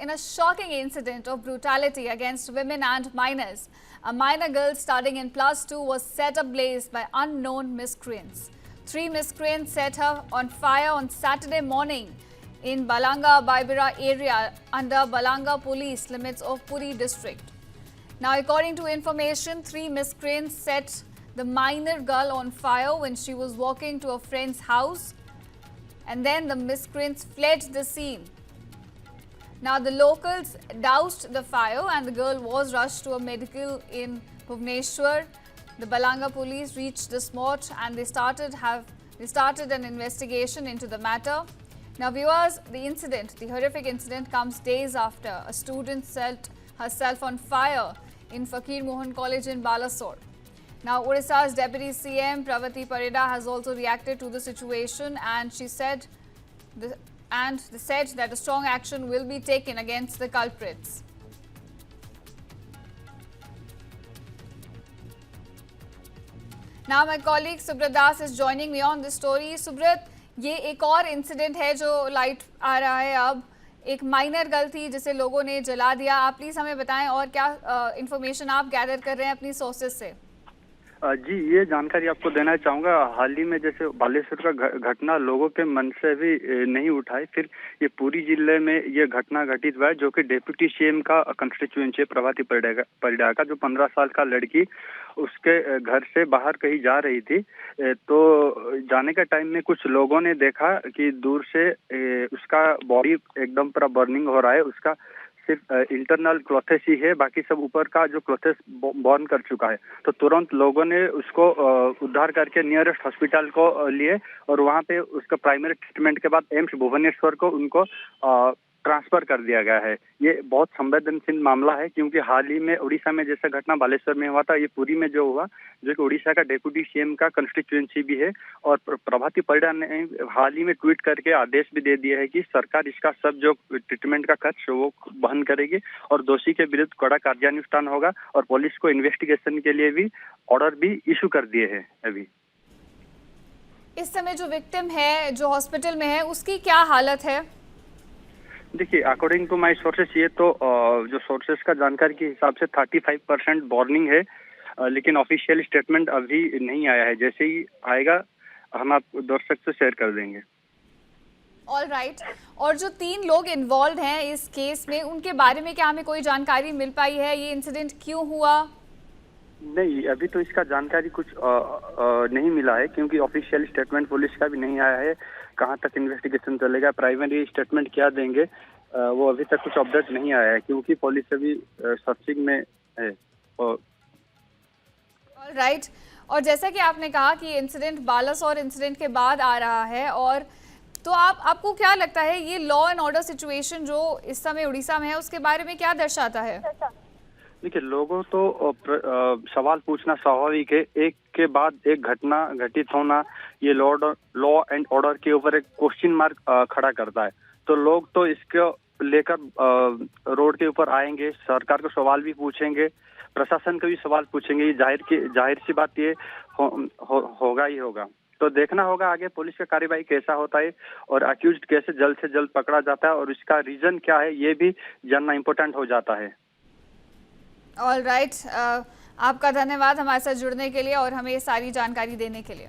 in a shocking incident of brutality against women and minors. A minor girl studying in +2 was set ablaze by unknown miscreants. 3 miscreants set her on fire on Saturday morning in Balanga Baibira area under Balanga police limits of Puri district. Now, according to information, 3 miscreants set the minor girl on fire when she was walking to a friend's house, and then the miscreants fled the scene. Now, the locals doused the fire and the girl was rushed to a medical in Bhubaneswar. The Balanga police reached the spot and they started an investigation into the matter. Now, viewers, the horrific incident comes days after a student set herself on fire in Fakir Mohan College in Balasore. Now, Odisha's Deputy CM Pravati Parida has also reacted to the situation, and she said that a strong action will be taken against the culprits. Now, my colleague Subrat Das is joining me on this story. Subrat, ये एक और incident है जो light आ रहा है अब, एक minor girl थी जिसे लोगों ने जला दिया। आप प्लीज हमें बताएं और क्या इंफॉर्मेशन आप गैदर कर रहे हैं अपनी सोर्सेज से। जी, ये जानकारी आपको देना चाहूँगा। हाल ही में जैसे बालेश्वर का घटना लोगों के मन से भी नहीं उठाई, फिर ये पूरी जिले में ये घटना घटित हुआ है, जो कि डिप्टी सीएम का कंस्टिट्यूएंसी प्रभाती परिडा का जो 15 साल का लड़की उसके घर से बाहर कहीं जा रही थी, तो जाने के टाइम में कुछ लोगों ने देखा कि दूर से उसका बॉडी एकदम पूरा बर्निंग हो रहा है, उसका सिर्फ इंटरनल क्लोथेस ही है, बाकी सब ऊपर का जो क्लोथेस बर्न कर चुका है। तो तुरंत लोगों ने उसको उद्धार करके नियरेस्ट हॉस्पिटल को लिए और वहां पे उसका प्राइमरी ट्रीटमेंट के बाद एम्स भुवनेश्वर को उनको ट्रांसफर कर दिया गया है। ये बहुत संवेदनशील मामला है, क्योंकि हाल ही में उड़ीसा में जैसा घटना बालेश्वर में हुआ था, ये पुरी में जो हुआ, जो कि उड़ीसा का डिप्टी सीएम का कंस्टिट्यूएंसी भी है। और प्रभाती परिडा ने हाल ही में ट्वीट करके आदेश भी दे दिया है कि सरकार इसका सब जो ट्रीटमेंट का खर्च वो वहन करेगी और दोषी के विरुद्ध कड़ा कार्यानुष्ठान होगा, और पुलिस को इन्वेस्टिगेशन के लिए भी ऑर्डर भी इशू कर दिए हैं। अभी इस समय जो विक्टिम है, जो हॉस्पिटल में है, उसकी क्या हालत है? देखिए, अकॉर्डिंग टू माय सोर्सेस, ये तो जो सोर्सेस का जानकारी के हिसाब से 35% बॉर्निंग है, लेकिन ऑफिशियल स्टेटमेंट अभी नहीं आया है। जैसे ही आएगा हम आप दर्शक से शेयर कर देंगे। All right. और जो 3 लोग इन्वॉल्व हैं इस केस में, उनके बारे में क्या हमें कोई जानकारी मिल पाई है? ये इंसिडेंट क्यों हुआ? नहीं, अभी तो इसका जानकारी कुछ नहीं मिला है, क्योंकि ऑफिशियल स्टेटमेंट पुलिस का भी नहीं आया है। कहां तक इन्वेस्टिगेशन चलेगा, प्राइमरी स्टेटमेंट क्या देंगे, वो अभी तक कुछ अपडेट नहीं आया है, क्योंकि पुलिस अभी सर्चिंग में है। राइट। और जैसा कि आपने कहा कि इंसिडेंट बालासोर इंसिडेंट के बाद आ रहा है, और तो आपको क्या लगता है ये लॉ एंड ऑर्डर सिचुएशन जो इस समय उड़ीसा में है, उसके बारे में क्या दर्शाता है? देखिए, लोगों तो सवाल पूछना स्वाभाविक है। एक के बाद एक घटना घटित होना, ये लॉ एंड ऑर्डर के ऊपर एक क्वेश्चन मार्क खड़ा करता है। तो लोग तो इसको लेकर रोड के ऊपर आएंगे, सरकार को सवाल भी पूछेंगे, प्रशासन को भी सवाल पूछेंगे। ये जाहिर सी बात ये होगा ही होगा। तो देखना होगा आगे पुलिस का कार्यवाही कैसा होता है और अक्यूज्ड कैसे जल्द से जल्द पकड़ा जाता है, और इसका रीजन क्या है ये भी जानना इम्पोर्टेंट हो जाता है। All right. आपका धन्यवाद हमारे साथ जुड़ने के लिए और हमें ये सारी जानकारी देने के लिए।